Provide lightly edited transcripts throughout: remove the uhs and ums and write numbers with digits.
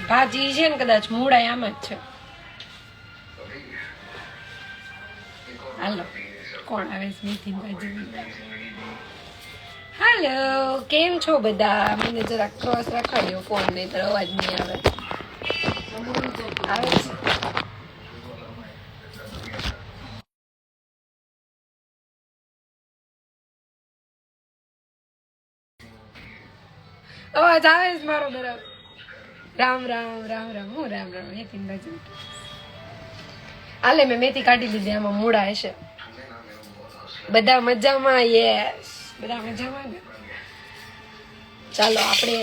ભાજી છે ને કદાચ મૂળા આમ જ છે. હાલો કોણ આવે છે મેથી ભાજી? હાલો કેમ છો બધા? મને જરા ક્રોસ રાખવા દો ફોન, નહીં તો અવાજ નહીં આવે. આવે છે અવાજ આવે છે મારો બરાબર? રામ રામ રામ રામ. હું રામ રામ મેથી ભાજી. હાલે મેં મેથી કાઢી લીધી, આમાં મૂળા હશે. બધા મજામાં? યસ બધા મજામાં ને? ચાલો આપણે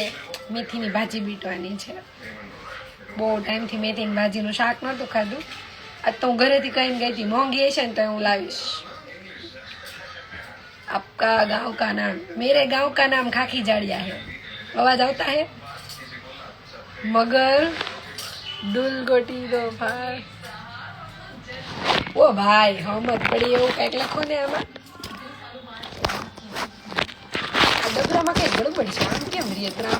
મેથીની ભાજી બીટવાની છે. બહુ ટાઈમથી મેથીની ભાજીનું શાક નહોતું ખાધું. આજ તો હું ઘરેથી કહીને ગઈ હતી મોંઘી હશે ને તો હું લાવીશ. આપકા ગાँव का नाम, मेरे गाँव का नाम खाकी जाड़िया है. आवाज आता है? मगर दुलगोटी दो भाई. ઓ ભાઈ હમત પડી એવું કઈક લખો ને આમાં. આ ડબરામાં કઈ ગડબડ છે, આમ કેમ રીતના?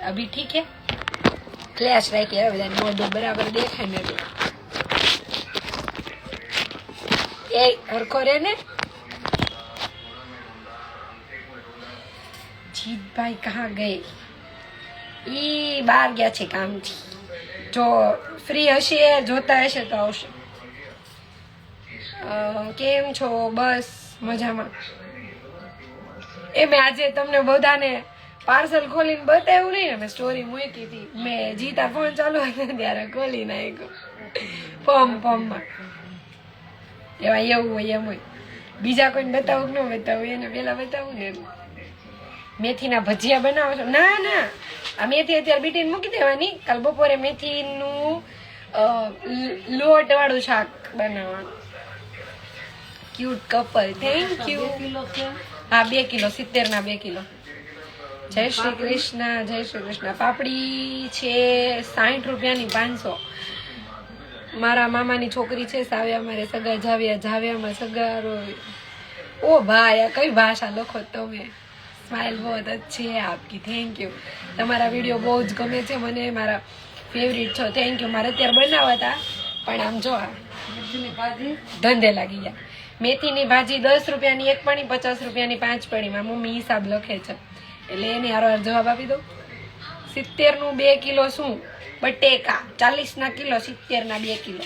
અભી ઠીક હે, ફ્લેશ રાખી હવે બધાને મોઢું બરાબર દેખાય ને એટલે. એ હરખો રે ને. જીતભાઈ કહા ગયે? ઈ બહાર ગયા છે કામથી. જો ફ્રી હશે જોતા હશે તો આવશે. કેમ છો? બસ મજામાં. એ મેં આજે તમને બધાને પાર્સલ ખોલીને બતાવ્યું નહીં ને, મેં સ્ટોરી મૂકી હતી. મેં જીતા ફોન ચાલુ હતો ત્યારે ખોલી નાખ્યો પમમાં. એવા એવું હોય એમ હોય. બીજા કોઈને બતાવું કે ન બતાવું, એને પેલા બતાવું ને. મેથીના ભજીયા બનાવો છો? ના ના, આ મેથી અત્યારે બીટીને મૂકી દેવાની. કાલ બપોરે મેથીનું લોટ વાળું શાક બનાવવાનું. Cute couple. Thank you. હા 2 કિલો, 70 ના 2 કિલો. જય શ્રી કૃષ્ણ, જય શ્રી કૃષ્ણ. પાપડી છે 60 રૂપિયાની 500. મારા મામાની છોકરી છે સાવ્યા, મારે સગા જાવ્યામાં સગારો. ઓ ભાઈ આ કઈ ભાષા લખો તમે? સ્માઇલ બહુ અચ્છી હે આપકી. Thank you. તમારા વિડીયો બહુ જ ગમે છે મને, મારા ફેવરિટ છો. Thank you. મારે અત્યારે બનાવવા હતા પણ આમ જો ધંધે લાગી ગયા. મેથીની ભાજી 10 રૂપિયાની 1 પડી, 50 રૂપિયાની 5 પડીમાં મમ્મી હિસાબ લખે છે એટલે એની હારો જવાબ આપી દો. 70 નું 2 કિલો શું? બટેકા 40 ના કિલો, 70 ના 2 કિલો.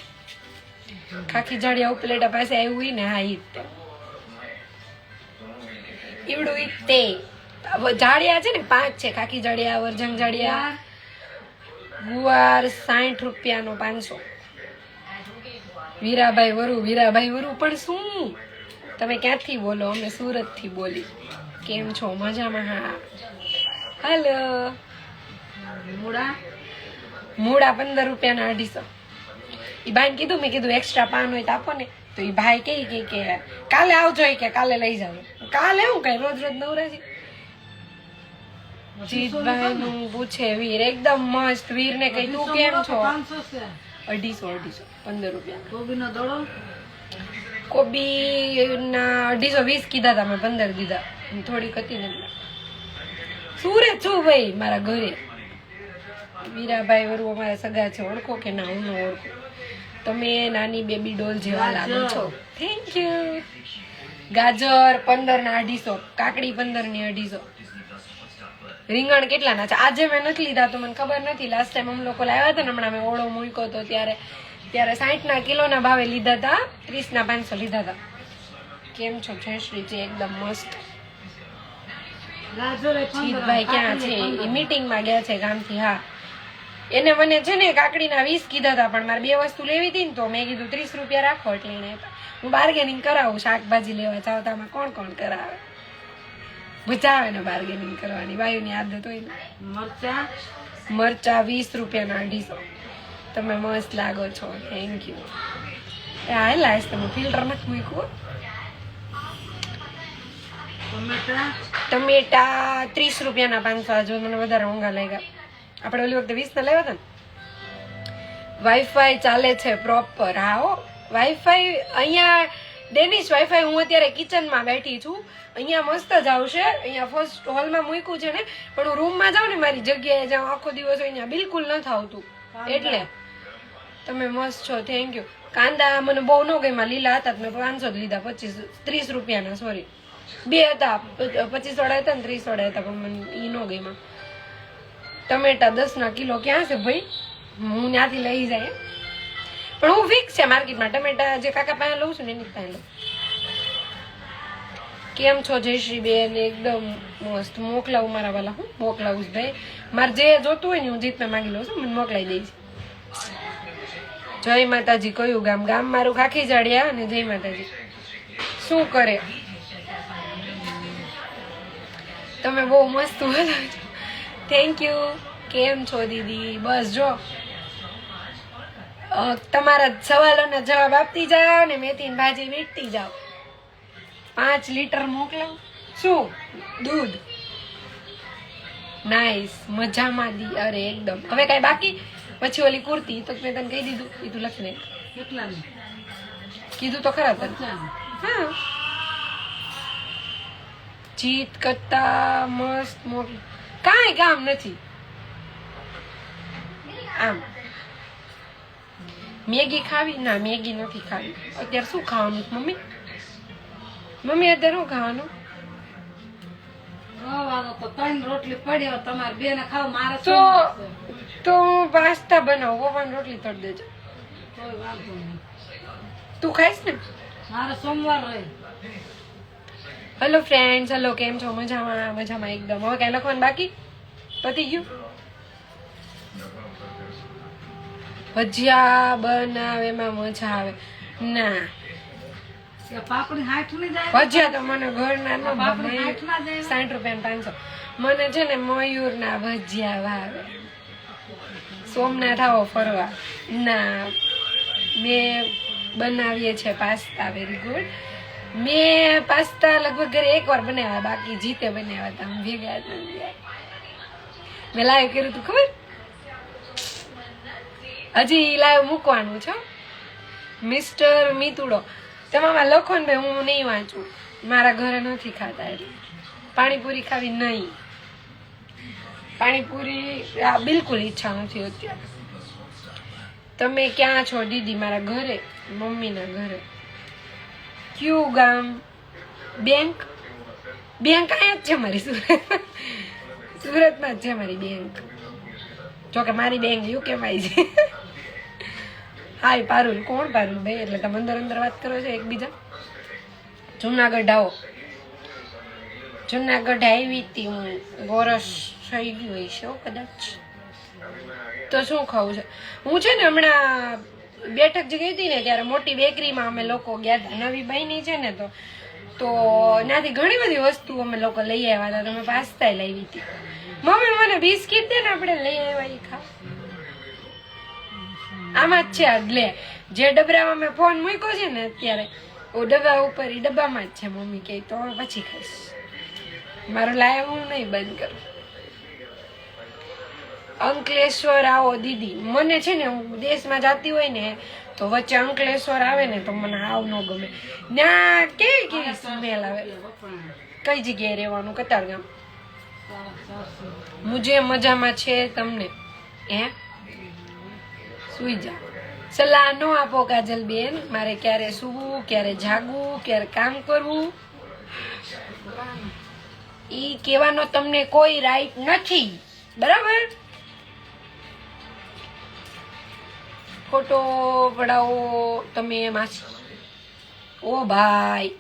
ખાખી જાડિયા ઉપલેટા પાસે આવ્યું હોય ને, હા ઈ ઈવડું ઈ તે જાડિયા છે ને 5 છે. ખાખી જાડિયા, વરજંગ જાડિયા, ગુવાર 60 રૂપિયાનો 500. વીરાભાઈ વરુ પણ શું? તમે ક્યાંથી બોલો? અમે સુરત થી બોલી. કેમ છો? મજામાં? હા. હાલો. મૂળા 15 રૂપિયાના 250. ઈ ભાઈને કીધું, મેં કીધું એક્સ્ટ્રા પાન હોય તો આપો ને. તો ઈ ભાઈ કે કાલે આવજો, કે કાલે લઈ જાવ. કાલે હું કઈ રોજ નવરા છે? જીતભાઈ નું પૂછે વીર. એકદમ મસ્ત. વીર ને કઈ તું કેમ છો? 250 15 રૂપિયા. કોબી ના 220 કીધા હતા, મેં 15 દીધા. થોડીક હતી ને. સુરત છું ભાઈ, મારા ઘરે. વીરાભાઈ વરુ અમારા સગા છે. ઓળખો કે ના? હું ન ઓળખું. તમે નાની બેબી ડોલ જેવા લાગો છો. Thank you. ગાજર 15 ના 250. કાકડી 15 ની 250. રીંગણ કેટલાના છે? આજે મેં નથી લીધા તો મને ખબર નથી. લાસ્ટ ટાઈમ અમે લોકો લાવ્યા હતા ને, હમણાં મેં ઓળો મૂક્યો હતો ત્યારે 60 ના કિલોના ભાવે લીધા હતા. 30 ના 500 લીધા હતા. કેમ છો? જયશ્રીજી એકદમ મસ્ત. જીતભાઈ ક્યાં છે? એ મીટિંગમાં ગયા છે ગામથી. હા, એને મને છે ને કાકડીના 20 કીધા હતા, પણ મારે 2 વસ્તુ લેવી હતી ને તો મેં કીધું 30 રૂપિયા રાખો. એટલે એને હું બાર્ગેનિંગ કરાવું. શાકભાજી લેવા જાવ તો આમાં કોણ કરાવે? મજા આવે ને બાર્ગેનિંગ કરવાની. વાયુની આદત હોય ને. મરચા 20 રૂપિયાના 250. તમે મસ્ત લાગો છો. Thank you. હા લાઈસ, તમે ફિલ્ટર નથી મૂક્યું. ટમેટા 30 રૂપિયાના 500. જો મને વધારે મોંઘા લાગ્યા. આપણે ઓલી વખતે 20 ના લાવ્યા હતા ને. વાઈફાઈ ચાલે છે પ્રોપર? હા હો, વાઈફાઈ અહીંયા ડેનિશ વાઈફાઈ હું અત્યારે કિચનમાં બેઠી છું. અહીંયા મસ્ત જ આવશે. અહીંયા ફર્સ્ટ હોલમાં મૂક્યું છે ને, પણ હું રૂમમાં જાઉં ને મારી જગ્યાએ જાઉં આખો દિવસ અહીંયા બિલકુલ નથી આવતું. એટલે તમે મસ્ત છો, થેન્ક યુ. કાંદા મને બહુ ન ગઈમાં, લીલા હતા મેં 500 જ લીધા, 30 રૂપિયાના, સોરી 2 હતા, 25 વાળા હતા ને 30 વાળા હતા, પણ મને ઈ ન ગઈમાં. ટમેટા 10 કિલો ક્યાં છે ભાઈ? હું ત્યાંથી લઈ જાય, પણ હું ફિક્સ છે માર્કેટમાં ટમેટા જે કાકા પાસે લઉં છું ને એની પાસે લઉં. કેમ છો જયશ્રી બેન? એકદમ મસ્ત. મોકલાવું મારા વાલા, હું મોકલાવું ભાઈ. મારે જે જોતું હોય ને હું જીતને માંગી લઉં છું, મને મોકલાઈ દઈશ. જય માતાજી. કયું ગામ? ગામ મારું ખાખી જાડિયા. અને જય માતાજી. શું કરે? તમે બહુ મસ્ત બોલો છો, થેન્ક યુ. કેમ છો દીદી? બસ જો તમારા સવાલોના જવાબ આપતી જાઓ ને મેથીની ભાજી વીટતી જાઓ. 5 લીટર મોકલાવ. શું દૂધ? નાઈસ. મજામાં દી? અરે એકદમ. હવે કઈ બાકી? પછી ઓલી કુર્તી તો મેં તને કહી દીધું, કીધું લખીને કીધું તો ખરા તને. હા, જીત કરતા મસ્ત મોકલ. કાંઈ કામ નથી. આમ મેગી ખાવી? ના, મેગી નથી ખાવી. અત્યારે શું ખાવાનું મમ્મી? મમ્મી અત્યારે શું ખાવાનું? તો 3 રોટલી પડ્યો તમારે બેને ખાવ. મારે તો હું પાસ્તા બનાવું. પપ્પાને રોટલી તળ દેજો. કોઈ વાંધો નહીં. તું ખાઈશ ને? મારે સોમવાર હોય. હેલો ફ્રેન્ડ્સ, હેલો, કેમ છો? મજામાં? મજામાં એકદમ. હવે કઈ લખવાનું બાકી? પતી ગયું? ભજીયા બનાવેમાં મજા આવે. ના, પાપડી 60 ની જાય. ભજીયા તો મને ઘરના ન પાપડી ભાવે. 60 ના જાય. 60 રૂપિયા 500. મને છે ને મયુર ના ભજીયા ભાવે. સોમનાથ આવો ફરવા. ના, મેં બનાવીએ છે પાસ્તા. Very good. મેં પાસ્તા લગભગ ઘરે 1 વાર બનાવ્યા, બાકી જીતે બનાવ્યા હતા. ભેગા મેં લાઈવ કર્યું તું, ખબર? હજી લાઈવ મૂકવાનું છે. મિસ્ટર મિતુડો, તેમાં લખો ને ભાઈ, હું નહીં વાંચું. મારા ઘરે નથી ખાતા એટલે પાણીપુરી ખાવી નહીં. પાણીપુરી બિલકુલ ઈચ્છા નથી અત્યારે. તમે ક્યાં છો દીદી? મારા ઘરે, મમ્મીના ઘરે. કયું ગામ? બેંક? બેંક અહીંયા જ છે મારી, સુરતમાં જ છે મારી બેંક. જોકે મારી બેંક યુકેમાં છે. હાય પારુલ. કોણ પારુલ ભાઈ? એટલે તમે અંદર અંદર વાત કરો છો એકબીજા. જુનાગઢ આવો. જુનાગઢ આવી હતી હું, વરસ થઈ ગયું હોય છે કદાચ. તો શું ખાવું છે? હું છે ને હમણાં બેઠક જે ગઈ હતી ને ત્યારે મોટી બેકરીમાં અમે લોકો ગયા હતા. નવી બની છે ને તો ત્યાંથી ઘણી બધી વસ્તુ અમે લોકો લઈ આવ્યા હતા. તમે પાસ્તા લાવી હતી. મમ્મી મને બિસ્કીટ દે ને, આપણે લઈ આવ્યા એ ખા. આમાં જ છે એટલે જે ડબરામાં મેં ફોન મૂક્યો છે ને અત્યારે, ઓ ડબ્બા ઉપર, એ ડબ્બામાં જ છે. મમ્મી કે તો હવે પછી ખાઈશ. મારું લાઈવ હું નહીં બંધ કરું. અંકલેશ્વર આવો દીદી. મને છે ને હું દેશમાં જતી હોય ને તો વચ્ચે અંકલેશ્વર આવે ને તો મને આવ ન ગમે. ના કેવી સ્મેલ આવે. કઈ જગ્યાએ રહેવાનું? કતારગામ. મુજે મજામાં છે તમને? હે, સુઈ જા. સલાહ નો આપો કાજલ બેન. મારે ક્યારે સૂવું, ક્યારે જાગવું, ક્યારે કામ કરવું, ઈ કહેવાનો તમને કોઈ રાઈટ નથી, બરાબર? ફોટો પડાવો તમે માસી. ઓ ભાઈ,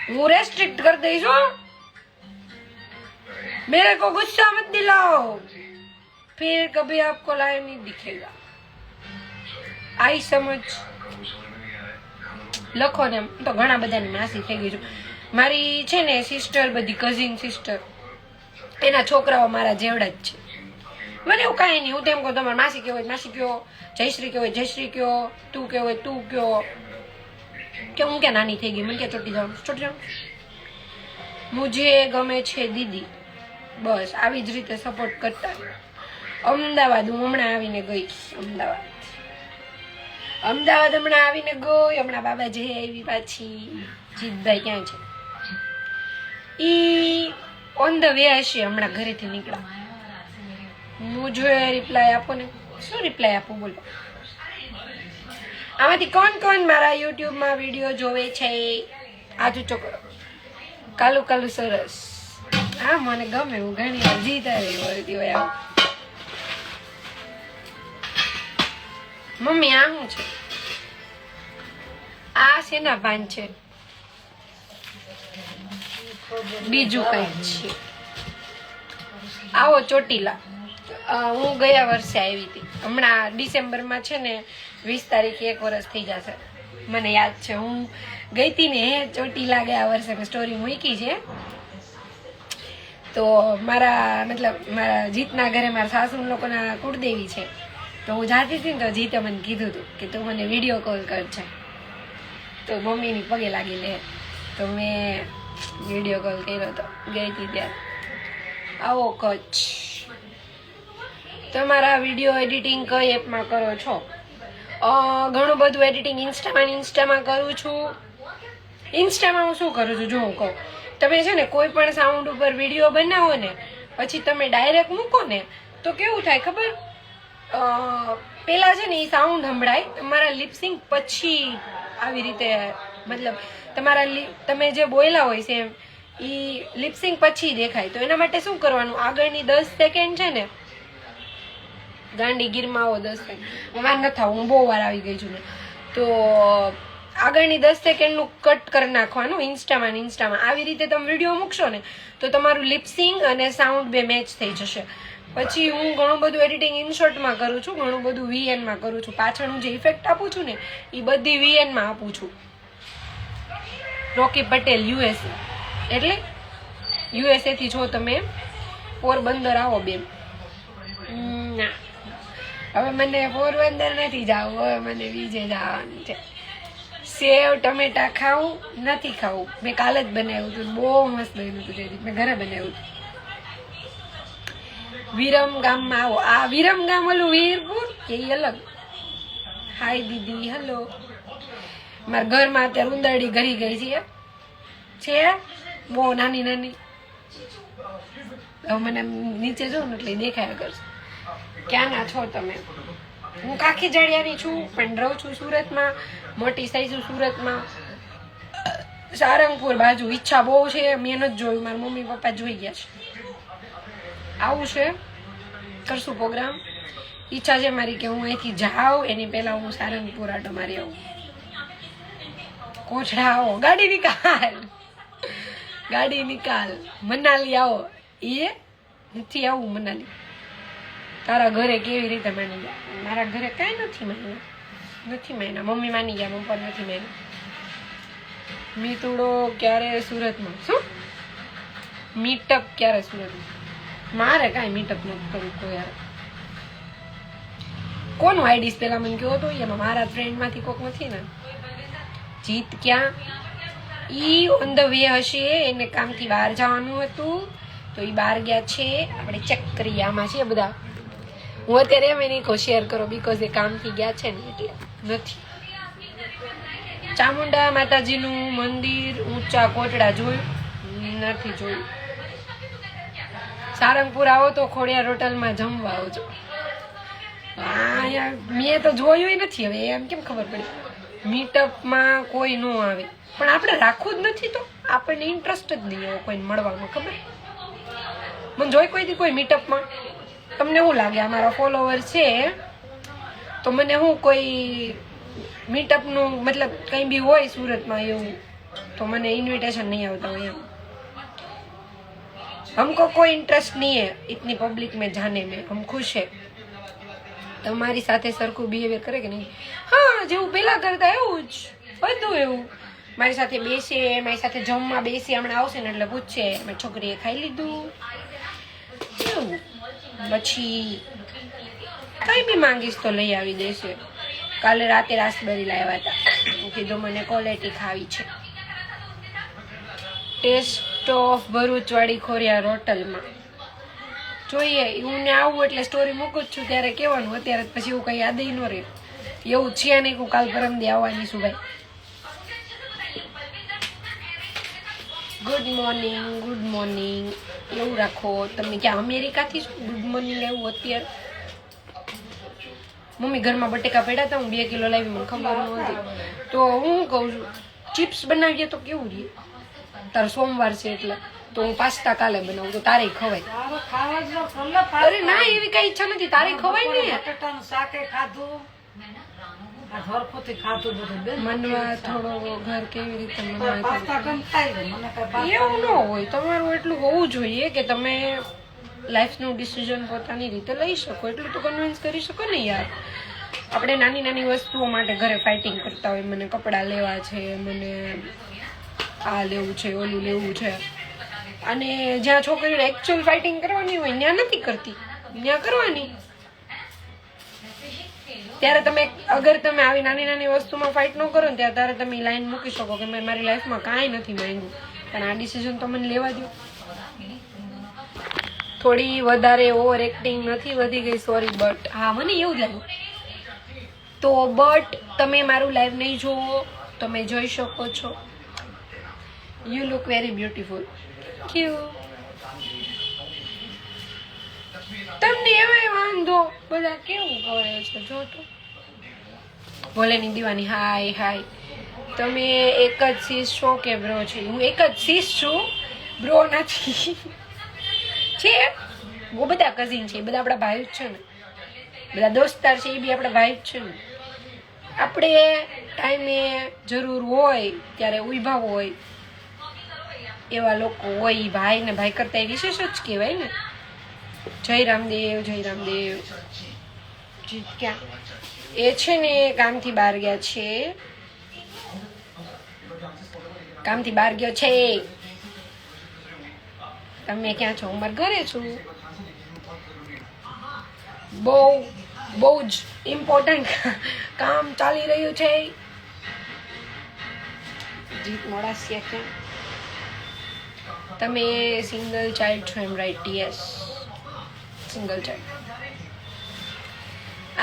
હું રેસ્ટ્રિક્ટ कर दईश हो. मेरे को गुस्सा मत दिलाओ, फिर कभी आपको लाइव नहीं दिखेगा. आई समझ. લખો ને. તો ઘણા બધાની માસી થઈ ગઈ છું. મારી છે ને સિસ્ટર, બધી કઝિન સિસ્ટર, એના છોકરાઓ મારા જેવડા જ છે. મને એવું કાંઈ નહીં. હું તેમ કહું તમારે માસી કહેવો હોય માસી કયો, જયશ્રી કહેવો હોય જયશ્રી કયો, તું કહેવો હોય તું કયો. કે હું ક્યાં નાની થઈ ગઈ, મને ક્યાં ચોટી જાઉં, ચોટી જાઉં. મુझे ગમે છે દીદી. બસ આવી જ રીતે સપોર્ટ કરતા. અમદાવાદ હું હમણાં આવીને ગઈ. અમદાવાદ અમદાવાદ હમણાં આવીને ગઈ, હમણાં બાબા જે આવી પાછી. જીતભાઈ ક્યાં છે? ઈ ઓન ધ વે હશે, હમણાં ઘરેથી નીકળ્યા. હું જોઈએ રિપ્લાય આપો ને. શું રિપ્લાય આપું બોલો? આમાંથી કોણ મારા યુટ્યુબમાં વિડીયો જોવે છે? આ ઊંચો કરો. કાલુ કાલુ સરસ. હા મને ગમે, હું ઘણી વાર જીતાવી બોલતી હોય. આવું મમ્મી આ શું છે? આ શેના પાન છે? બીજું કઈક છે. આવો ચોટીલા. હું ગયા વર્ષે આવી હતી. હમણાં ડિસેમ્બરમાં છે ને 20 તારીખે 1 વર્ષ થઈ જશે. મને યાદ છે હું ગઈ હતી ને ચોટીલા ગયા વર્ષે. મેં સ્ટોરી મૂકી છે. તો મારા જીતના ઘરે મારા સાસુ લોકોના કુળદેવી છે. તો હું જાતી હતી ને તો જીતે મને કીધું હતું કે તું મને વિડીયો કોલ કરજે, તો મમ્મીની પગે લાગી લે. તો મેં વિડીયો કોલ કર્યો હતો ગઈ હતી ત્યારે. આવો કચ્છ. તમારા વિડીયો એડિટિંગ કઈ એપમાં કરો છો? ઘણું બધું એડિટિંગ ઇન્સ્ટામાં કરું છું. ઇન્સ્ટામાં હું શું કરું છું જો હું કહું. તમે છે ને કોઈ પણ સાઉન્ડ ઉપર વિડીયો બનાવો ને પછી તમે ડાયરેક્ટ મૂકો ને તો કેવું થાય ખબર? પેલા છે ને એ સાઉન્ડ સંભળાય તમારા લિપસિંગ પછી આવી રીતે, મતલબ તમે જે બોલ્યા હોય છે એ લિપસિંગ પછી દેખાય. તો એના માટે શું કરવાનું? આગળની 10 સેકન્ડ છે ને ગાંડી ગીરમાં આવો 10 સેકન્ડ વાર ન થાવ, હું બહુ વાર આવી ગઈ છું ને. તો આગળની 10 સેકન્ડનું કટ કરી નાખવાનું ઇન્સ્ટામાં. આવી રીતે તમે વિડીયો મૂકશો ને તો તમારું લિપસિંગ અને સાઉન્ડ બે મેચ થઈ જશે. પછી હું ઘણું બધું એડિટિંગ ઇનશોર્ટમાં કરું છું, ઘણું બધું VN માં કરું છું. પાછળ હું જે ઇફેક્ટ આપું છું ને એ બધી VN માં આપું છું. રોકી પટેલ USA, એટલે USA થી છો તમે? પોરબંદર આવો બેન. ના હવે મને પોરબંદર નથી જવું, હવે મને બીજે જવાનું છે. સેવ ટમેટા ખાવું નથી ખાવું. મેં કાલે જ બનાવ્યું હતું, બહુ મસ્ત બન્યું હતું. મેં ઘરે બનાવ્યું હતું. વિરમ ગામમાં આવો. આ વિરમ ગામ ઓલું વીરપુર કે ઈ અલગ? હાય દીદી, હેલો. મારા ઘરમાં અત્યારે ઉંદરડી ઘરી ગઈ છે બહુ નાની. હવે મને નીચે જોઉં ને એટલે દેખાયા કરશે. ક્યાંના છો તમે? હું કાખી જડિયાની છું પણ રહું છું સુરતમાં. મોટી સાઈઝ સુરતમાં, સારંગપુર બાજુ. ઈચ્છા બહુ છે, મેં નથી જોયું, મારા મમ્મી પપ્પા જોઈ ગયા છે. આવું છે, કરશું પ્રોગ્રામ. ઈચ્છા છે મારી કે હું અહીંથી જાઉં એની પહેલા હું સારંગપુર આટો મારી આવું. કોછડા આવો, ગાડી નિકાલ. મનાલી આવો. એ નથી આવું મનાલી. તારા ઘરે કેવી રીતે માની ગયા? મારા ઘરે કાંઈ નથી માન્યા. મમ્મી માની ગયા, પપ્પા નથી માન્યા. મીતુડો ક્યારે સુરતમાં? શું મીટઅપ ક્યારે સુરતમાં? મારે કાંઈ મીટઅપ નથી કરવું કોઈ યાર. કોનું આઈડીસ પેલા મને કહો તો? એમાં મારા ફ્રેન્ડમાંથી કોક નથી ને? જીત ક્યાં? ઈ ઓન ધ વે હશે, એને કામથી બહાર જવાનું હતું તો ઈ બહાર ગયા છે. આપણે ચેક કરીએ આમાં છે બધા. હું અત્યારે એમ નહીં કહું શેર કરો બીકોઝ એ કામથી ગયા છે ને એટલે નથી. ચામુંડા માતાજીનું મંદિર ઊંચા કોટડા જોયું નથી? જોયું. સારંગપુર આવો તો ખોડિયાર હોટલમાં જમવા આવજો. મેં તો જોયું નથી. હવે એમ કેમ ખબર પડી? મીટઅપમાં કોઈ ન આવે પણ આપણે રાખવું જ નથી તો આપણને ઇન્ટરેસ્ટ જ નહીં એવો કોઈને મળવાનો. ખબર મને જોઈ કોઈ મીટઅપમાં? તમને શું લાગે અમારા ફોલોવર છે તો મને હું કોઈ મીટઅપનું મતલબ કંઈ બી હોય સુરતમાં એવું તો મને ઇન્વિટેશન નહીં આવતા હોય એમ. हमको कोई इंटरेस्ट नहीं है इतनी पब्लिक में जाने में. हम खुश है. તમારી સાથે સરખું બિહેવિયર કરે કે નહીં? હા, જેવું પેલા કરતા એવું જ બધું એવું. મારી સાથે બેસે, મારી સાથે જમવા બેસે. હમણાં આવશે ને એટલે પૂછશે મારી છોકરીએ ખાઈ લીધું એવું. પછી કઈ બી માંગીશ તો લઈ આવી દેશે. કાલે રાતે રાસબેરી લાવ્યા હતા. હું કીધું મને ક્વોલિટી ખાવી છે. ટેસ્ટ ઓફ ભરૂચ વાળી ખોડિયાર હોટલમાં જોઈએ. હું ને આવું એટલે સ્ટોરી મૂકું જ છું ત્યારે કહેવાનું. અત્યારે પછી એવું કઈ યાદ ન રહે. એવું છે નહીં હું કાલ પરમ દી આવવાની છું ભાઈ. ગુડ મોર્નિંગ એવું રાખો. તમે ક્યાં અમેરિકાથી છો? ગુડ મોર્નિંગ એવું અત્યારે. મમ્મી ઘરમાં બટેકા પડ્યા હતા, હું 2 કિલો લાવી, મને ખબર નહોતી. તો હું કહું છું ચિપ્સ બનાવીએ તો કેવું રહે? તારો સોમવાર છે એટલે તો હું પાસ્તા કાલે બનાવું તો તારે ખવાય. તારે ખાવા જ ન ભલે અરે ના એવી કઈ ઈચ્છા નથી, તારે ખવાય ને. બટાટાનું શાકે ખાધું, આ હરખુંથી ખાધું બધું બેન. મનવા થોડો ઘર કેવી રીતે મનવા પાસ્તા કેમ ખાઈ લે? મને કઈ પાસ્તા એવું ન હોય. તમારું એટલું હોવું જોઈએ કે તમે લાઈફનું ડિસિઝન પોતાની રીતે લઈ શકો, એટલું તો કન્વિન્સ કરી શકો ને યાર. આપણે નાની નાની વસ્તુઓ માટે ઘરે ફાઇટિંગ કરતા હોય, મને કપડાં લેવા છે, મને આ લેવું છે, ઓલું લેવું છે, અને જ્યાં છોકરીઓ એકચ્યુઅલ ફાઇટિંગ કરવાની હોય ત્યાં નથી કરતી, ત્યાં કરવાની. ત્યારે તમે અગર તમે આવી નાની નાની વસ્તુમાં ફાઇટ ન કરો ને ત્યારે તમે લાઈન મૂકી શકો કે મેં મારી લાઈફમાં કાંઈ નથી માંગ્યું, પણ આ ડિસિઝન તો મને લેવા દો. થોડી વધારે ઓવર એક્ટિંગ નથી વધી ગઈ? સોરી, બટ હા મને એવું જ લાગ્યું. તો બટ તમે મારું લાઈવ નહીં જોવો, તમે જોઈ શકો છો. You look very beautiful. ક્યુ તમને એમાંય વાંધો? બધા કેવું કરે છે જો તો. ભોલેની દીવાની હાય હાય. તમે એક જ સીસ છો કે બ્રો છે? હું એક જ સીસ છું, બ્રો નથી. છે બહુ બધા કઝિન છે, બધા આપણા ભાઈ જ છે ને, બધા દોસ્તાર છે એ બી આપણા ભાઈ જ છે ને. આપણે ટાઈમે જરૂર હોય ત્યારે ઉભા હોય એવા લોકો હોય, ભાઈ ને ભાઈ કરતા એ વિશેષ જ કહેવાય ને. જય રામદેવ, જય રામદેવ. જી ક્યાં એ છે ને કામથી બહાર ગયા છે, કામથી બહાર ગયો છે. તમે ક્યાં છો? હું મારા ઘરે છું. બહુ જ ઇમ્પોર્ટન્ટ કામ ચાલી રહ્યું છે. જીત મોડાસિયા ક્યાં? તમે સિંગલ ચાઇલ્ડ છો એમ? Right, yes single child.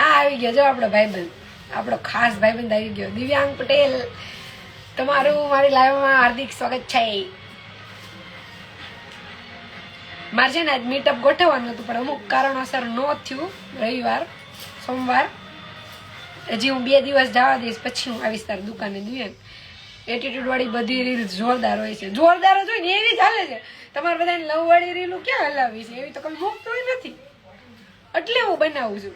આ આવી ગયો જો આપણો ભાઈબંધ, આપણો ખાસ ભાઈબંધ આવી ગયો, દિવ્યાંગ પટેલ. તમારું મારી લાઈવમાં હાર્દિક સ્વાગત છે. મારે છે ને આજ મીટઅપ ગોઠવવાનું હતું પણ અમુક કારણોસર ન થયું. રવિવાર સોમવાર હજી હું 2 દિવસ જવા દઈશ, પછી હું આવીશ તારી દુકાને. દિવ્યાંગ એટીટ્યુડ વાળી બધી રીલ્સ જોરદાર હોય છે, જોરદાર જ હોય ને એવી ચાલે છે. તમારે બધાને લવ વાળી રીલું ક્યાં હલાવી છે? એવી તો કોઈ મુક્ત હોય નથી, એટલે હું બનાવું છું.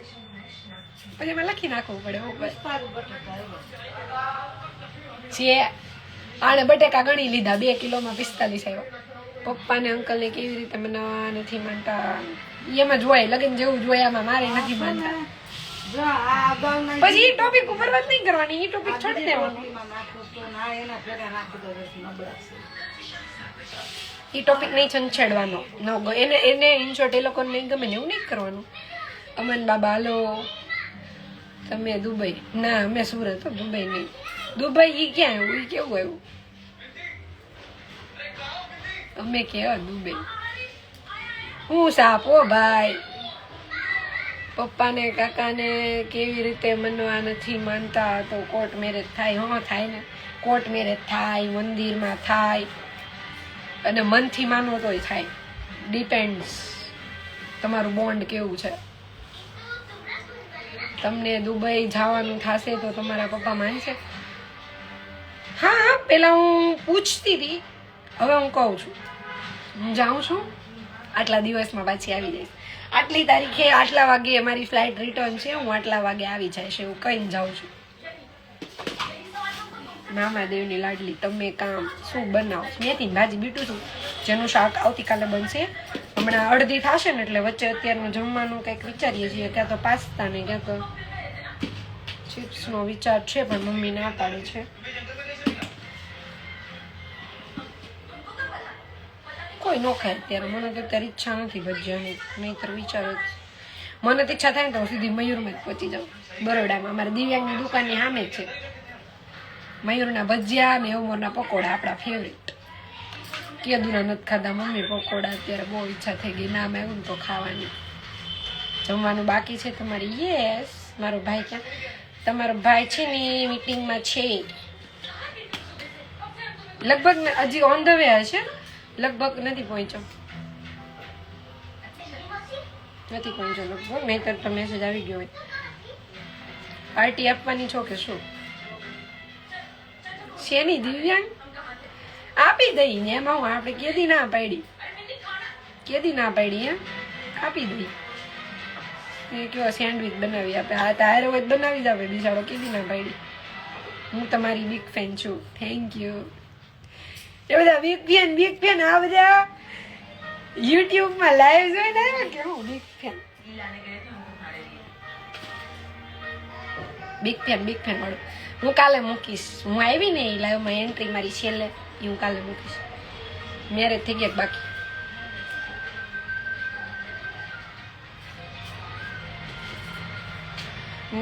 પછી એમાં લખી નાખવું પડે છે. આને બટેકા ગણી લીધા, 2 કિલોમાં 45 આવ્યા. પપ્પા ને અંકલ ને કેવી રીતે મનાવા નથી માનતા, એમાં જોવાય લગન જેવું જોય, આમાં મારે નથી માનતા. પછી એ ટોપિક ઉપર વાત નહીં કરવાની, એ ટોપિક છોડી દેવાનો. એ ટોપિક નહીં છંછેડવાનો, એને ઇનશોર્ટ એ લોકોને નહીં ગમે ને એવું નહીં કરવાનું. અમન બાબા હાલો, તમે દુબઈ? ના અમે સુરત, દુબઈ નહીં. દુબઈ ઈ ક્યાં આવ્યું? ઈ કેવું આવ્યું? અમે કેવા દુબઈ? હું સાપો ભાઈ. પપ્પાને કાકાને કેવી રીતે મનવા નથી માનતા તો કોર્ટ મેરેજ થાય? હા થાય ને, કોર્ટ મેરેજ થાય, મંદિરમાં થાય, અને મનથી માનો તોય થાય. ડિપેન્ડ્સ તમારું બોન્ડ કેવું છે. તમને દુબઈ જવાનું થશે તો તમારા પપ્પા માનશે? હા, પેલા હું પૂછતી હતી, હવે હું કહું છું. હું જાઉં છું, આટલા દિવસમાં પાછી આવી જઈશ, આટલી તારીખે આટલા વાગે અમારી ફ્લાઇટ રિટર્ન છે, હું આટલા વાગે આવી જઈશ એવું કહીને જાઉં છું. મામાદેવની લાડલી, તમે કામ શું બનાવો? મેથી ભાજી બીટું છું, જેનું શાક આવતીકાલે બનશે. હમણાં અડધી થશે ને એટલે વચ્ચે અત્યારનું જમવાનું કંઈક વિચારીએ છીએ, ક્યાં તો પાસ્તા ને ક્યાં તો ચિપ્સનો વિચાર છે, પણ મમ્મી ના પાડે છે. કોઈ નો ખાય અત્યારે, મને તો અત્યારે ઈચ્છા નથી ભજીયાની, નહીંતર વિચારો જ. મને તો ઈચ્છા થાય ને તો હું સીધી મયુરમાં જ પહોંચી જાઉં, બરોડામાં. અમારા દિવ્યાંગની દુકાનની સામે જ છે. મયુરના ભજીયા ને ઉમરના પકોડા આપણા ફેવરેટ. કેદુના નથી ખાધા મમ્મી પકોડા, અત્યારે બહુ ઈચ્છા થઈ ગઈ. નામ આવ્યું ને તો ખાવાની. જમવાનું બાકી છે તમારી? યસ. મારો ભાઈ ક્યાં? તમારો ભાઈ છે ને મીટિંગમાં છે, લગભગ હજી ઓન ધ વે હશે, લગભગ નથી પહોંચ્યો લગભગ, નહીં તો મેસેજ આવી ગયો હોય. પાર્ટી આપવાની છો કે શું? શેની દિવ્યાંગ? આપી દઈ ને એમાં હું, આપણે કેદી ના પાડી હે, આપી દઈ. એ કેવો સેન્ડવિચ બનાવી આપે, હા તારે હોય બનાવી જ આપે, બિચારો કેદી ના પાડી. હું તમારી બિગ ફેન છું, થેન્ક યુ. એ બધા બિગ ફેન આ બધા યુટ્યુબમાં લાઈવ જોઈને આવ્યા કે હું બિગ ફેન વાળું. હું કાલે મૂકીશ, હું આવી ને એ લાઈવમાં એન્ટ્રી મારી છેલ્લે એ હું કાલે મૂકીશ. મેરેજ થઈ ગયા બાકી.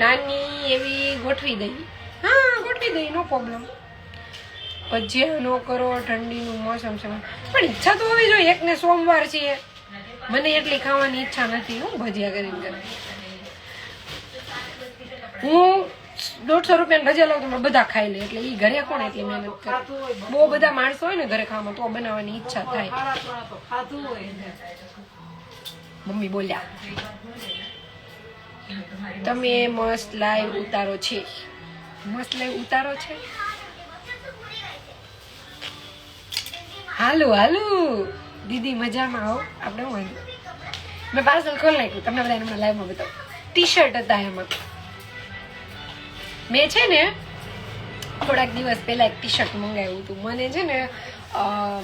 નાની એવી ગોઠવી દઈ, હા ગોઠવી દઈ, નો પ્રોબ્લેમ. ભજીયા નો કરો, ઠંડીનું મોસમ છે, પણ ઈચ્છા તો હોવી જોઈએ. એક ને સોમવાર છે, મને એટલી ખાવાની ઈચ્છા નથી. હું ભજીયા કરીને કરે, હું 150 રૂપિયા ભજીયા લાવું તો બધા ખાઈ લે, એટલે ઈ ઘરે કોણ એટલી મહેનત કરે? બહુ બધા માણસો હોય ને ઘરે ખાવામાં તો બનાવવાની ઈચ્છા થાય. મમ્મી બોલ્યા તમે મસ્ત લાઈવ ઉતારો છે, મસ્ત લાઈવ ઉતારો છે. હાલો દીદી મજામાં આવો. આપણે હું મેં પાર્સલ ખોલી નાખ્યું, તમને બધા હમણાં લાઈવમાં બતાવું. ટી શર્ટ હતા એમાં. મેં છે ને થોડાક દિવસ પહેલા એક ટી શર્ટ મંગાવ્યું હતું. મને છે ને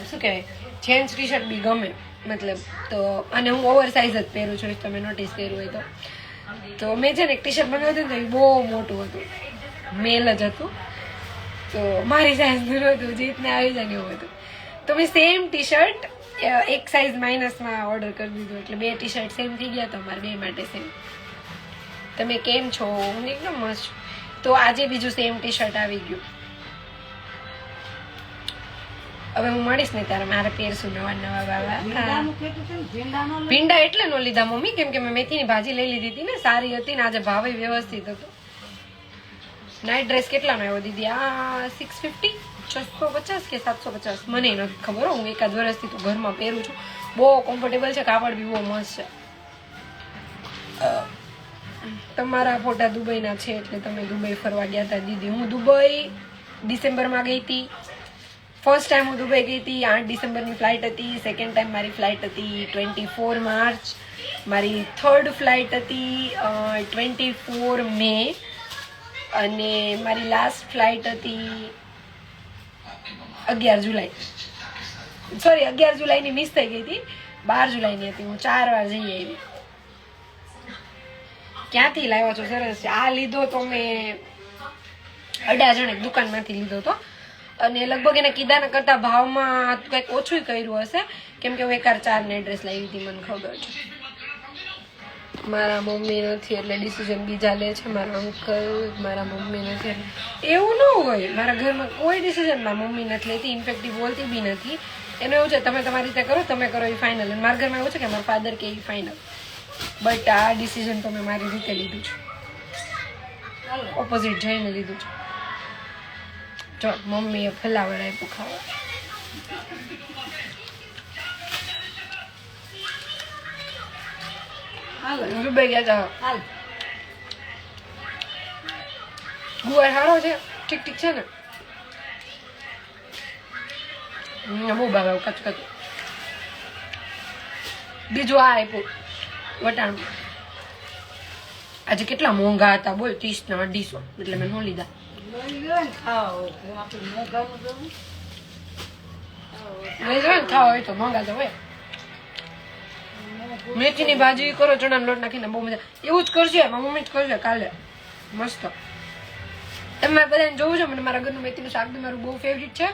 શું કહેવાય, જેન્ટ્સ ટી શર્ટ બી ગમે, મતલબ તો, અને હું ઓવર સાઇઝ જ પહેરું છું, તમે નોટિસ કર્યું હોય તો મેં છે ને એક ટી શર્ટ મંગાવ્યું હતું ને, એ બહુ મોટું હતું, મેલ જ હતું, તો મારી સાઇઝનું હતું, જીતને આવી જાય એવું હતું. તો મેં સેમ ટી શર્ટ એક સાઇઝ માઇનસમાં ઓર્ડર કરી દીધું, એટલે 2 ટી શર્ટ સેમ થઈ ગયા. તો અમારે 2 માટે સેમ. તમે કેમ છો? હું એકદમ મસ્ત છું. તો આજે બીજું સેમ ટી શર્ટ આવી ગયું. હવે હું મળીશ ને ત્યારે મારે પહેરશું નવા બાબા. ભીંડા એટલે નો લીધા મમ્મી, કેમ કે મેં મેથીની ભાજી લઈ લીધી હતી ને, સારી હતી ને આજે ભાવે વ્યવસ્થિત હતો. નાઇટ ડ્રેસ કેટલાનો આવ્યો દીદી? આ 650, 650 કે 750, મને નથી ખબર. હું એકાદ વર્ષથી તો ઘરમાં પહેરું છું, બહુ કમ્ફર્ટેબલ છે, કાપડ બી બહુ મસ્ત છે. તમારા ફોટા દુબઈના છે, એટલે તમે દુબઈ ફરવા ગયા હતા દીદી. હું દુબઈ ડિસેમ્બરમાં ગઈ હતી. ફર્સ્ટ ટાઈમ હું દુબઈ ગઈ હતી, 8 ડિસેમ્બરની ફ્લાઇટ હતી. સેકન્ડ ટાઈમ મારી ફ્લાઇટ હતી 24 માર્ચ. મારી થર્ડ ફ્લાઇટ હતી 24 મે. અને મારી લાસ્ટ ફ્લાઇટ હતી 11 જુલાઈ. સોરી, 11 જુલાઈની મિસ થઈ ગઈ હતી, 12 જુલાઈની હતી. હું 4 વાર જઈ આવી. ક્યાંથી લાવ્યા છો? સરસ છે. આ લીધો તો મેં અડાજણ એક દુકાનમાંથી લીધો હતો, અને લગભગ એને કીધાના કરતા ભાવમાં કંઈક ઓછું કર્યું હશે, કેમ કે હું 1/4 ને એડ્રેસ લાવી હતી, મને ખબર છે. મારા મમ્મી નથી એટલે ડિસિઝન બીજા લે છે. મારા અંકલ, મારા મમ્મી નથી એટલે એવું ન હોય. મારા ઘરમાં કોઈ ડિસિઝન મારા મમ્મી નથી લેતી, ઇનફેક્ટ એ બોલતી બી નથી. એનું એવું છે તમે તમારી રીતે કરો, તમે કરો એ ફાઇનલ. અને મારા ઘરમાં એવું છે કે મારા ફાધર કે એ ફાઇનલ. બટ આ ડિસિઝન તો મેં મારી રીતે લીધું છે, ઓપોઝિટ જઈને લીધું છે. જો મમ્મીએ ફલાવડ આપ્યું ખાવા. દુબઈ ગયા હતા. ગુવાર સારો છે, ઠીક છે ને? બહુ ભાવે કચકચ. બીજું આ આપ્યું વટાણું. આજે કેટલા મોંઘા હતા બોલ, 30 ને 250, એટલે મેં ન લીધા. ખાવા હોય તો મોંઘા તો હોય. મેથીની ભાજી કરો, ચણાનો લોટ નાખીને, બહુ મજા. એવું જ કરશે મારી મમ્મી જ કરશે કાલે, મસ્ત. તમારે બધાને જોવું છે? મને મારા ઘરનું મેથીનું શાક બી મારું બહુ ફેવરિટ છે,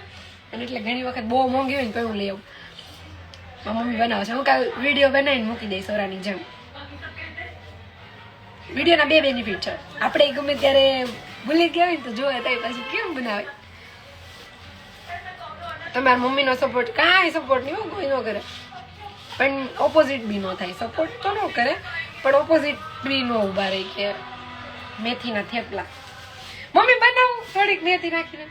અને એટલે ઘણી વખત બહુ મોંઘી હોય ને તો હું લઈ આવું. મારી મમ્મી બનાવે છે. હું કાલે વિડીયો બનાવીને મૂકી દઈશ સોરાની જેમ. વિડીયોના 2 બેનિફિટ છે. આપણે ગમે ત્યારે ભૂલી ગયા હોય ને તો જોવે તો પછી કેમ બનાવે. તમારા મમ્મીનો સપોર્ટ કાંઈ સપોર્ટ નહીં હોય, કોઈ ન કરે, પણ ઓપોઝિટ બી ન થાય. સપોર્ટ તો ન કરે, પણ ઓપોઝિટ બી ન ઉભા રહે કે મેથીના થેપલા મમ્મી બનાવું થોડીક મેથી નાખીને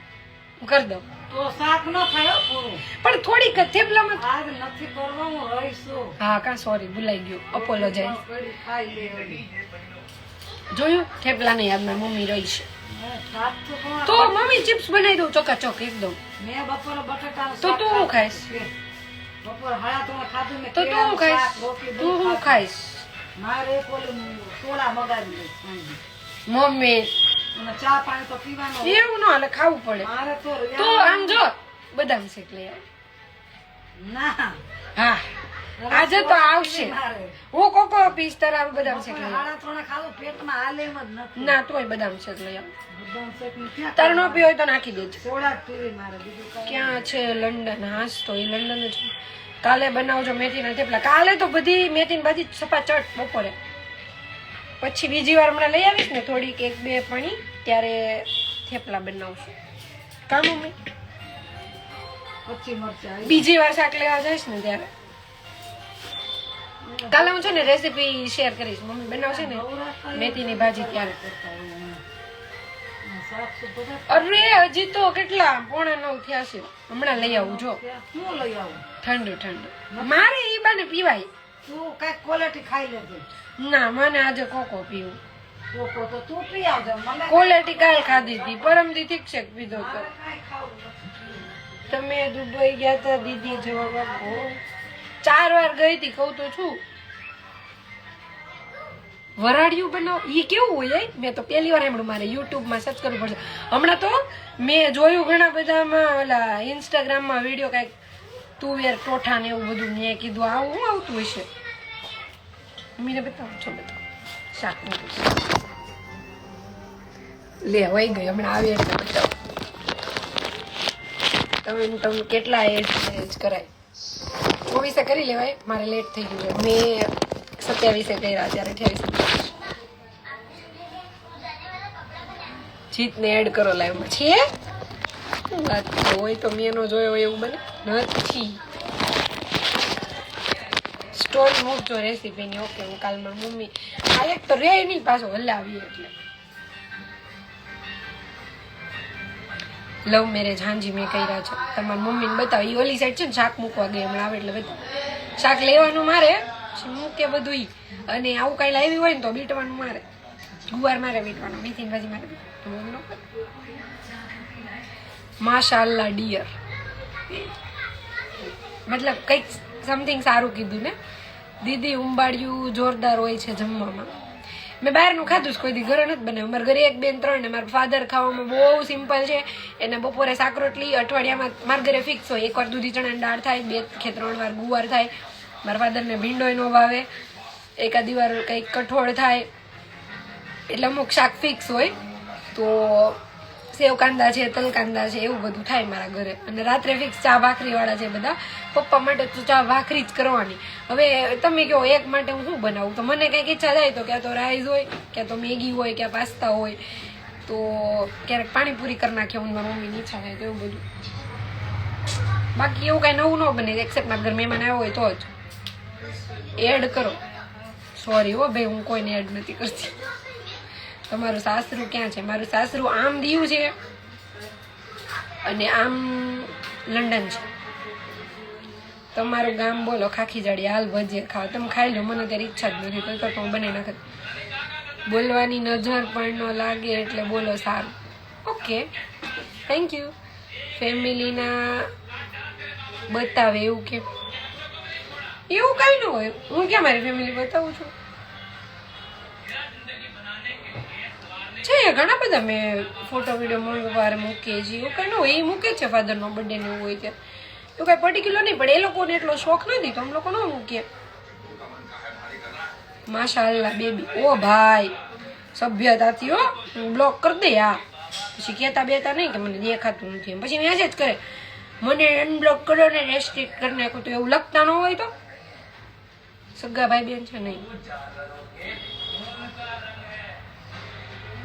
હું કરી દઉં તો શાક ન થાય હો પૂરું. પણ થોડીક થેપલામાં આજ નથી કરવા, હું રહીશું. હા કા સોરી ભૂલાઈ ગયું અપોલોજાઈઝ કઢી ખાઈ લે વળી. જોયું થેપલાની યાદમાં મમ્મી રહી છે મેં શાક તો કોણ તો મમ્મી ચિપ્સ બનાવી દઉં ચકાચક એકદમ મેં બપોરે બટાટાનું તો શાક તું હું ખાઈશ? બપોરે હાડા ત્રણે ખાધું મેં. તો તું હું કેળાનું ખાઈશ શાક, રોટલી તું બધું હું ખાધું. ખાઈશ મારે એક ઓલું સોડા મગાવી દઈશ સાંજે. મમ્મી અને ચા પાણી તો પીવાનો. એવું ન હાલે ખાવું પડે મારે તો તો આમ જો બદામ શેક લઈ આવ ના હા આજે તો આવશે મારે હું કોકો પીસ તારા બદામ શેક બપોરે લઈ આવ હાડા ત્રણે ખાધું, પેટમાં હાલે એમ જ નથી. ના તોય બદામ શેક લઈ આવ બદામ શેકની ક્યાં તારે ન પીવો હોય તો નાખી દેજે સોડા જ પીવી મારે, બીજું કાંઈ ક્યાં છે લંડન હાસ તો એ લંડન જ કાલે બનાવજો મેથીના થેપલા કાલે તો બધી મેથીની ભાજી સપાચટ બપોરે પછી બીજી વાર હમણાં લઈ આવીશ ને થોડીક એક બે પાણી ત્યારે થેપલા બનાવશું કા મમ્મી કચ્ચી મરચાં બીજી વાર શાક લેવા જઈશ ને ત્યારે કાલે હું છે ને રેસીપી શેર કરીશ મમ્મી બનાવશે ને મેથીની ભાજી ત્યારે શાક તો બધા અરે હજી તો કેટલા 8:45 થયા છે હમણાં લઈ આવું જો શું લઈ આવું? ઠંડુ ઠંડુ મારે ઈ બાને પીવાય તું કાંઈક ક્વોલિટી ખાઈ લેજે. ના મને આજે કોકો પીવું કોકો તો તું પી આવજે, મને ક્વોલિટી કાલ ખાધી હતી પરમદી ઠીક છે પીધો તો કાંઈ ખાવું નથી. તમે દુબઈ ગયા તા દીદી જવાબ આપો 4 વાર ગઈ હતી કહું તો છું વરાડિયું બનાવ ઈ કેવું હોય મેં તો પહેલી વાર સાંભળ્યું મારે યુટ્યુબમાં સર્ચ કરવું પડશે હમણાં તો મેં જોયું ઘણા બધામાં ઓલા ઇન્સ્ટાગ્રામમાં વિડીયો કાંઈક તુવેર ટોઠા ને એવું બધું મેં કીધું આવું શું આવતું હશે મીને બતાવો છો બતાવો શાક લે વહી ગઈ હમણાં આવી એટલે બતાવો તમે કેટલા એજ કરાય 24 કરી લેવાય મારે લેટ થઈ ગયું છે મેં 27 કર્યા ત્યારે 28 જીતને એડ કરો લાઈવમાં છે શું વાત હોય તો મેં નો જોયો હોય એવું બને નથી સ્ટોરી મૂકજો રેસીપીની ઓકે હું કાલમાં મમ્મી આ એક તો રે નહીં પાછો હલાવીએ એટલે લવ મેરેજ હાંજી મેં કર્યા છે તમારી મમ્મીને બતાવો એ ઓલી સાઈડ છે ને શાક મૂકવા ગઈ હમણાં આવે એટલે બધું શાક લેવાનું મારે મૂકે બધું ઈ અને આવું કાંઈ લાવી હોય ને તો બીટવાનું મારે ગુવાર મારે બીટવાનું મેથીની ભાજી મારે માશાઅલ્લાહ ડિયર મતલબ કંઈક સમથિંગ સારું કીધું ને દીદી ઉંબાડિયું જોરદાર હોય છે જમવામાં મેં બહારનું ખાધું જ કોઈ દી ઘરે નથી બનાવ્યું મારા ઘરે 1 2 3 ને મારા ફાધર ખાવામાં બહુ સિમ્પલ છે એને બપોરે શાક રોટલી અઠવાડિયામાં મારા ઘરે ફિક્સ હોય એકવાર દૂધી ચણાની દાળ થાય 2 કે 3 વાર ગુવાર થાય મારા ફાધરને ભીંડોય નો ભાવે એકાદી વાર કંઈક કઠોળ થાય એટલે અમુક શાક ફિક્સ હોય તો સેવ કાંદા છે તલ કાંદા છે એવું બધું થાય મારા ઘરે અને રાત્રે ફિક્સ ચા ભાખરી વાળા છે બધા પપ્પા માટે તો ચા ભાખરી જ કરવાની હવે તમે કહો એક માટે હું શું બનાવું તો મને કંઈક ઈચ્છા થાય તો ક્યાં તો રાઈસ હોય ક્યાં તો મેગી હોય ક્યાં પાસ્તા હોય તો ક્યારેક પાણીપુરી કરી નાખીએ હું મારી મમ્મીની ઈચ્છા થાય તો એવું બધું બાકી એવું કાંઈ નવું ન બને એક્સેપ્ટ મારા ઘર મહેમાન આવ્યો હોય તો જ એડ કરો સોરી હો ભાઈ હું કોઈને એડ નથી કરતી તમારું સાસરું ક્યાં છે મારું સાસરું આમ દીવ છે અને આમ લંડન છે તમારું ગામ બોલો ખાખી જાડી હાલ ભજીએ ખાવ તમે ખાઈ લો મને ત્યારે ઈચ્છા જ નથી તો હું બનાવી નાખત બોલવાની નજર પણ ન લાગે એટલે બોલો સારું ઓકે થેન્ક યુ ફેમિલીના બતાવે એવું કે એવું કઈ ન હોય હું ક્યાં મારી ફેમિલી બતાવું છું છે ઘણા બધા મેં ફોટો વિડીયો મમ્મી પપ્પા મૂકીએ છીએ એવું કઈ ન હોય એ મૂકે છે ફાધરનો બર્થડે ને એવું હોય ત્યારે એવું કઈ પર્ટિક્યુલર નહીં પણ એ લોકોને એટલો શોખ નથી તો અમે લોકો ન મૂકીએ માશાઅલ્લાહ બેબી ઓ ભાઈ સભ્યતાથી હો બ્લોક કરી દે આ પછી કહેતા બેતા નહીં કે મને દેખાતું નથી પછી મેસેજ કરે મને અનબ્લોક કરો ને રેસ્ટ્રિક્ટ કરી નાખો તો એવું લખતા ન હોય તો સગા ભાઈ બેન છે નહીં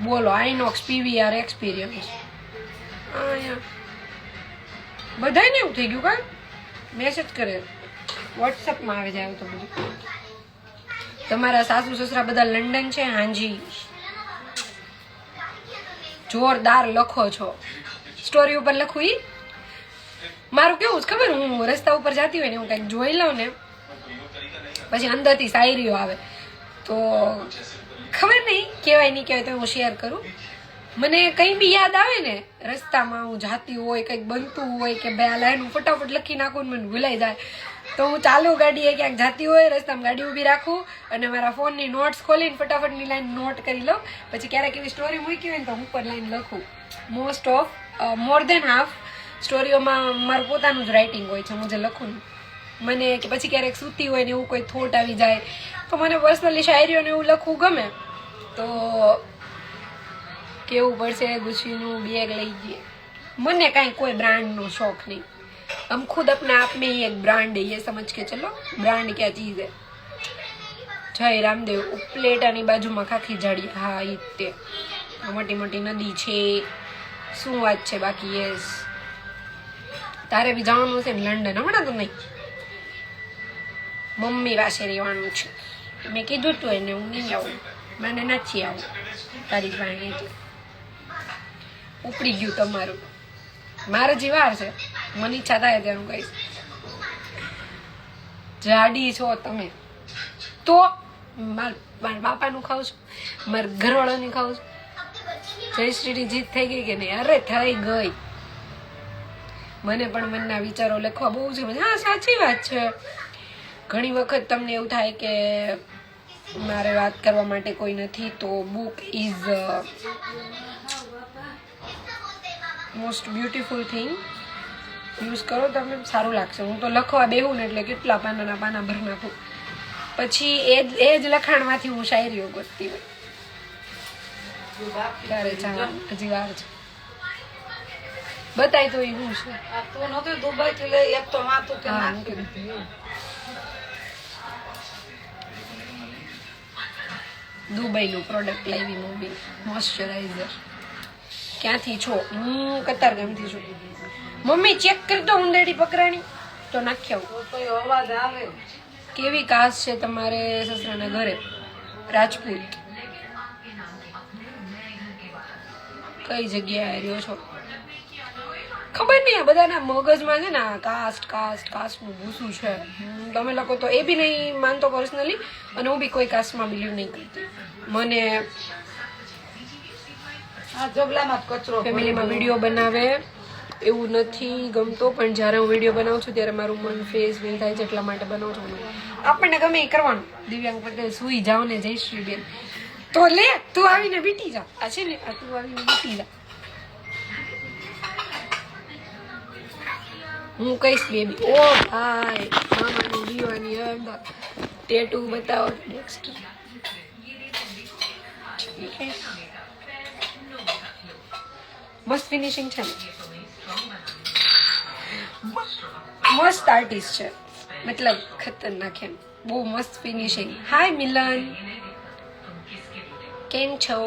બોલો આઈનોક્સ પીવીઆર એક્સપિરિયન્સ બધાને એવું થઈ ગયું કા મેસેજ કરે વોટ્સઅપમાં આવી જાય તો બધું તમારા સાસુ સસરા બધા લંડન છે હાજી જોરદાર લખો છો. સ્ટોરી ઉપર લખું ઈ મારું કેવું છે ખબર, હું રસ્તા ઉપર જતી હોય ને હું કંઈક જોઈ લઉં ને પછી અંદરથી શાયરીઓ આવે તો ખબર નહીં કહેવાય નહીં કહેવાય તો હું શેર કરું. મને કંઈ બી યાદ આવે ને રસ્તામાં હું જાતી હોય કંઈક બનતું હોય કે ભાઈ આ લાઈન હું ફટાફટ લખી નાખું ને મને ભૂલાઈ જાય તો હું ચાલુ ગાડીએ ક્યાંક જાતી હોય રસ્તામાં ગાડી ઊભી રાખું અને મારા ફોનની નોટ્સ ખોલીને ફટાફટની લાઈન નોટ કરી લઉં. પછી ક્યારેક એવી સ્ટોરી મૂકી હોય ને તો હું ઉપર લાઈન લખું. Most of more than half સ્ટોરીઓમાં મારું પોતાનું જ રાઇટિંગ હોય છે. હું જે લખું ને મને કે પછી ક્યારેક સૂતી હોય ને એવું કોઈ થોટ આવી જાય તો મને પર્સનલી શાયરીઓને એવું લખવું ગમે. તો કેવું પડશે ગુસ્સીનું બેગ લઈ જઈએ. મને કાંઈ કોઈ બ્રાન્ડનો શોખ નહીં. हम खुद अपने आप में ही एक ब्रांड है, ये समझ के चलो ब्रांड क्या चीज है. जय रामदेव ઉપલેટાની બાજુમાં ખાખી જાડી. હા ઈ તે મોટી મોટી નદી છે. શું વાત છે બાકી? યસ તારે બી જવાનું છે ને લંડન? હમણાં તો નહીં, મમ્મી પાસે રહેવાનું છે. મેં કીધું તું એને હું નહીં આવું, મને નથી આવું તારી પાસે. ઉપડી ગયું તમારું. મારે જે વાર છે મને ઈચ્છા થાય ત્યાંનું કહીશ. જાડી છો તમે તો મારા બાપાનું ખાવ છો, મારા ઘરવાળાની ખાવ છો. જયશ્રીની જીત થઈ ગઈ કે નહીં? અરે થઈ ગઈ. મને પણ મનના વિચારો લખવા બહુ છે. હા સાચી વાત છે. ઘણી વખત તમને એવું થાય કે મારે વાત કરવા માટે કોઈ નથી તો book is most beautiful thing. Use કરો તમને સારું લાગશે. હું તો લખવા બેહું ને એટલે કેટલા પાનાના પાના ભરી નાખું. પછી એ જ લખાણમાંથી હું શાયરીઓ ગોતતી હોય. ત્યારે હજી વાર છે. બતાય તો એ હું છે. તું નહોતી દુબઈ થી લઈ એક તો માથું કે હા, નાખ્યું. દુબઈનું પ્રોડક્ટ લાવી મોબી મોઇશ્ચરાઇઝર. ક્યાંથી છો? હું કતારગામથી છું. મમ્મી ચેક કરી દો ઉંદેડી પકડાણી તો નાખી આવું. તો એ અવાજ આવે. કેવી કાસ્ટ છે તમારે સસરાના ઘરે? રાજપૂત. કઈ જગ્યાએ રહ્યો છો? ખબર નહીં. આ બધાના મગજમાં છે ને કાસ્ટ કાસ્ટ કાસ્ટનું ભૂસું છે. તમે લોકો તો એ બી નહીં માનતો પર્સનલી અને હું બી કોઈ કાસ્ટમાં બિલીવ નહીં કરતી. મને આ જબલામાં જ કચરો ફેમિલીમાં વિડીયો બનાવે એવું નથી ગમતો, પણ જ્યારે હું વિડીયો બનાવું છું ત્યારે મારું મન ફ્રેશ ફીલ થાય છે એટલા માટે બનાવું છું. આપણને ગમે એ કરવાનું. દિવ્યાંગ પટેલ સુઈ જાઓ ને જયશ્રી બેન તો લે તું આવીને બીટી જા. આ છે ને આ તું આવીને બીટી જા. હું કહીશ બેબી. ઓ ભાઈ મામાની દીવાની અંદર ટેટુ બતાવો નેક્સ્ટ. મસ્ત ફિનિશિંગ છે ને, મસ્ત આર્ટિસ્ટ છે, મતલબ ખતરનાક એમ, બહુ મસ્ત ફિનિશિંગ. હાય મિલન, કેમ છો?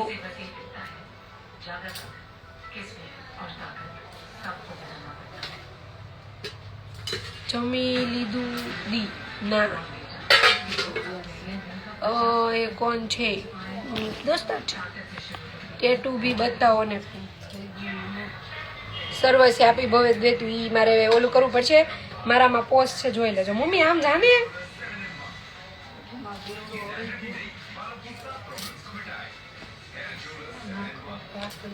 જમી લીધું દી? ના. એ કોણ છે? દોસ્તાર છે. ટેટુ બી બતાવો ને. સર્વસ્ય આપી ભવે દેતું. ઈ મારે ઓલું કરવું પડશે. મારામાં પોસ્ટ છે, જોઈ લેજો. મમ્મી આમ જાને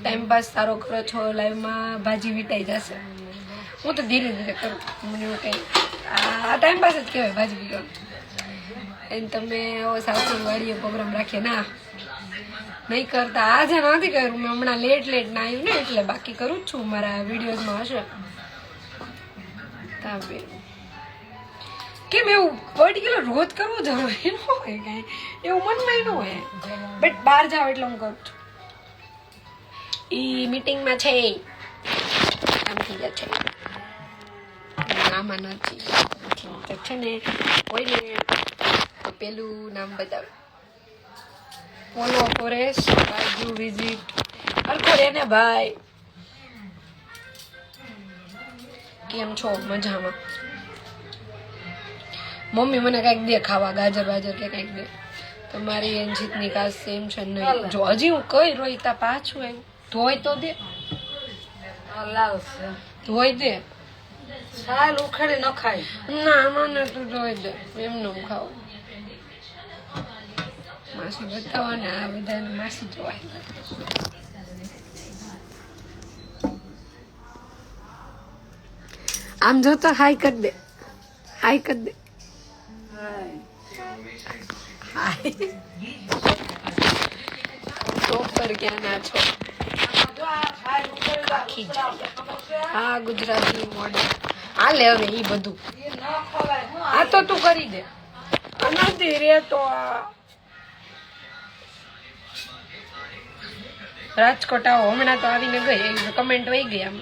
ટાઈમ પાસ સારો કરો છો. લાઈવમાં ભાજી વીટાઈ જશે. હું તો ધીરે ધીરે કરું. મને એવું કંઈ આ ટાઈમ પાસ જ કહેવાય ભાજી વીટવાનું. એને તમે સાસુ વાળીએ પ્રોગ્રામ રાખીએ ના નહીં કરતા. આજે નથી કર્યું મેં, હમણાં લેટ ના આવ્યું ને એટલે. બાકી કરું જ છું, મારા વિડીયોઝમાં હશે. કેમ એવું પર્ટિક્યુલર રોજ કરવું જરૂરી ન હોય, કાંઈ એવું મનમાં ન હોય, બટ બહાર જાવ એટલે હું કરું છું. ઈ મીટિંગમાં છે, આમ થઈ ગયા છે. આમાં નથી છે ને હોય ને તો પેલું નામ બતાવે. પોલો ફોરેસ્ટ બાજુ વિઝિટ અરખો રે ને ભાઈ. કેમ છો? મજામાં. મમ્મી મને કંઈક દે ખાવા, ગાજર બાજર કે કંઈક દે. તમારી અંજિતની કાસ સેમ છે નહીં. જો હજી હું કઈ રોઈતા પાછું આવ્યું. ધોઈ તો દે, આ લાલ છે ધોઈ દે. છાલ ઉખેડી ન ખાય. ના મને તું ધોઈ દે, એમનું ખાવું. માસી બતાવો ને, આ બધાને માસી જોવાય. આમ જો તો હાઈ કર દે, હાઈ કર દે. પ્રોપર ક્યાં ના છો? આખી જાય. હા ગુજરાતી મોડેલ હાલે હવે ઈ બધું. આ તો તું કરી દે. નથી રે તો આ રાજકોટ આવો. હમણાં તો આવીને ગઈ, કમેન્ટ વહી ગઈ. આમ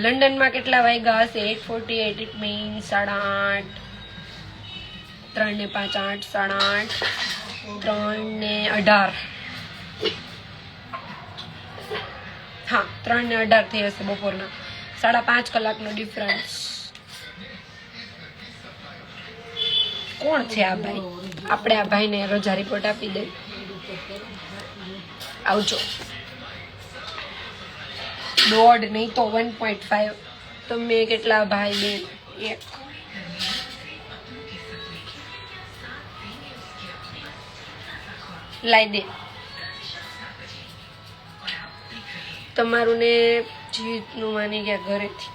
લંડનમાં કેટલા વાગ્યા હશે? 8:48. It means 8:30. 3 ને 5 8, 8:30. 3 ને 18. હા 3 ને 18 થઈ હશે બપોરના. 5.5 કલાકનો ડિફરન્સ. કોણ છે આ ભાઈ? આપણે આ ભાઈને રોજા રિપોર્ટ આપી દઈએ. આવજો. 1.5 નહીં તો 1.5. તમે કેટલા ભાઈ બેન? 1. લાઈ દે. તમારું ને જીતનું માની ગયા ઘરેથી.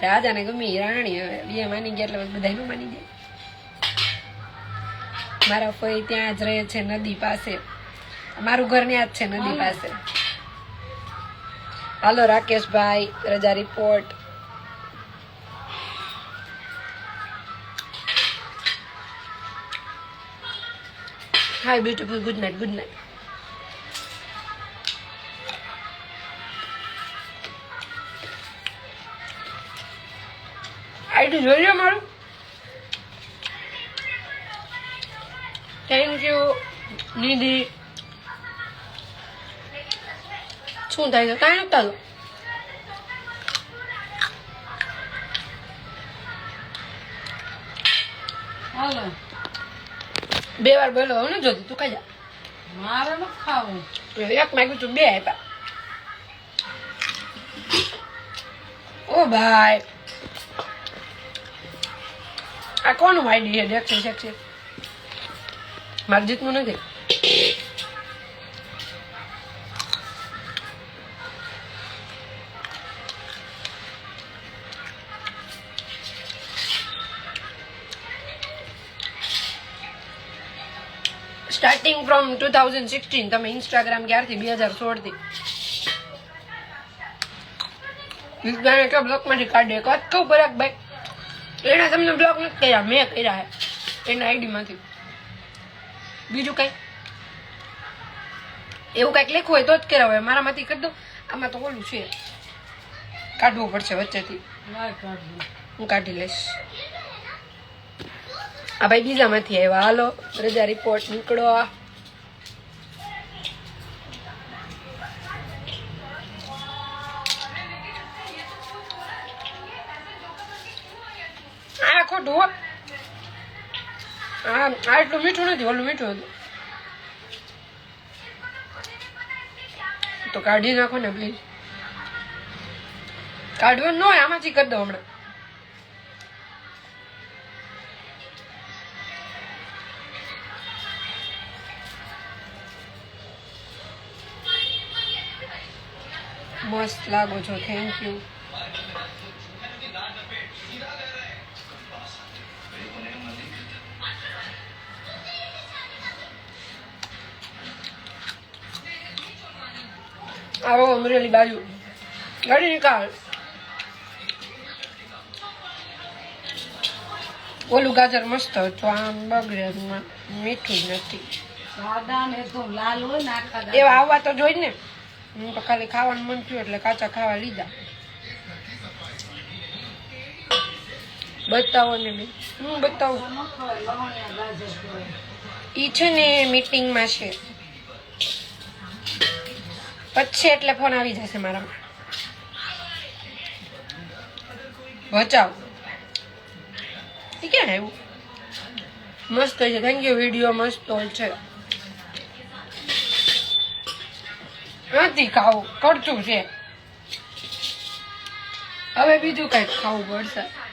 રાજાને ગમી રાણી, હવે બે માની ગયા એટલે બધાનું માની જાય. મારા ફઈ ત્યાં જ રહે છે, નદી પાસે. મારું ઘર ત્યાં જ છે, નદી પાસે. હાલો રાકેશભાઈ, રજા report. Hi beautiful, good night, good night. ID જોઈ લો મારું. Thank you Nidhi. શું થાય છે? કાંઈ નતા. હાલો 2 વાર બોલો હવે ને જોતી તું. ખાઈ જા. મારે ન ખાવું. એક માંગ્યું તું, 2 આપ્યા. ઓ ભાઈ આ કોનું આઈડી છે? દેખ છે મારી જીતનું નથી. Starting from 2016. તમે ઇન્સ્ટાગ્રામ ક્યારથી? 2016 થી. વિજ્ઞાને કે બ્લોક માંથી કાઢે કતું બરાક ભાઈ. એને તમને બ્લોક નથી કર્યા, મેં કર્યા છે એના આઈડી માંથી. બીજું કઈ એવું કઈક લખવું હોય તો જ કરાવે. મારામાંથી કરી દો. આમાં તો ઓલું છે, કાઢવું પડશે વચ્ચેથી. હું કાઢી લઈશ. આ ભાઈ બીજામાંથી આવ્યા. હાલો રજા રિપોર્ટ નીકળો. આ ખોટું હો. આટલું મીઠું નથી, ઓલું મીઠું હતું. તો કાઢી નાખો ને પ્લીઝ. કાઢવાનું ન હોય, આમાંથી કરી દો હમણાં. મસ્ત લાગો છો, થેન્ક યુ. આવો અમરેલી બાજુ ગાડી નીકાળ. ઓલું ગાજર મસ્ત હતું, આમ બગડે મીઠું જ નથી. સાદા ને તો લાલ હોય ને આખા એવા આવવા તો જોઈ ને. હું તો ખાલી ખાવાનું મન થયું એટલે કાચા ખાવા લીધા. બતાવો ને બેન. હું બતાવું. ઈ છે ને મીટિંગમાં છે, પછી એટલે ફોન આવી જશે મારામાં. બચાવ એ ક્યાં આવ્યું? મસ્ત છે, થેન્ક યુ. વિડીયો મસ્ત છે. નથી ખાવું, ખર્ચું છે. હવે બીજું કઈક ખાવું પડશે.